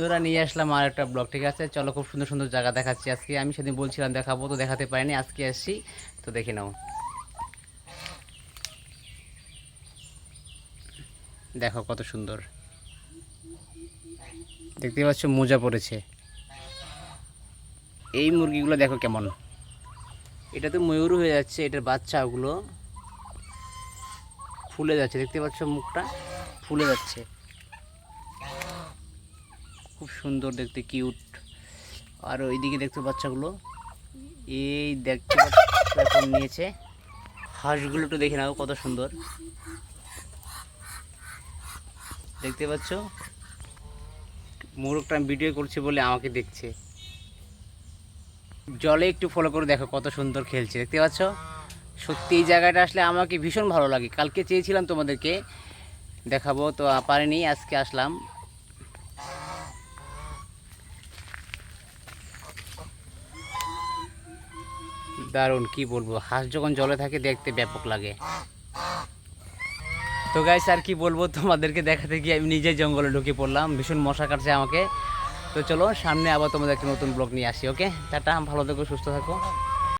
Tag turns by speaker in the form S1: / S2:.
S1: বন্ধুরা নিয়ে আসলাম আর একটা ব্লগ। ঠিক আছে, চলো, খুব সুন্দর সুন্দর জায়গা দেখাচ্ছি আজকে। আমি সেদিন বলছিলাম দেখাবো, তো দেখাতে পারিনি, আজকে আসছি। তো দেখে নাও, দেখো কত সুন্দর। দেখতে পাচ্ছ মোজা পড়েছে। এই মুরগিগুলো দেখো কেমন, এটা তো ময়ূর হয়ে যাচ্ছে, এটার বাচ্চাগুলো ফুলে যাচ্ছে। দেখতে পাচ্ছ মুখটা ফুলে যাচ্ছে, খুব সুন্দর দেখতে, কিউট। আর ওইদিকে দেখতে বাচ্চাগুলো, এই দেখতে এখন নিয়েছে। হাঁসগুলো একটু দেখে নাও কত সুন্দর, দেখতে পাচ্ছ। মোরগটা আমি ভিডিও করছি বলে আমাকে দেখছে। জলে একটু ফলো করে দেখো কত সুন্দর খেলছে, দেখতে পাচ্ছ। সত্যি এই জায়গাটা আসলে আমাকে ভীষণ ভালো লাগে। কালকে চেয়েছিলাম তোমাদেরকে দেখাবো, তো পারিনি, আজকে আসলাম। দারুণ, কি বলবো, হাঁস যখন জলে থাকে দেখতে ব্যাপক লাগে। তো গাইস আর কি বলবো, তোমাদেরকে দেখাতে গিয়ে আমি নিজেই জঙ্গলে ঢুকে পড়লাম, ভীষণ মশা কাটছে আমাকে। তো চলো, সামনে আবার তোমাদের একটা নতুন ব্লগ নিয়ে আসি। ওকে, টাটা, ভালো থেকো, সুস্থ থাকো।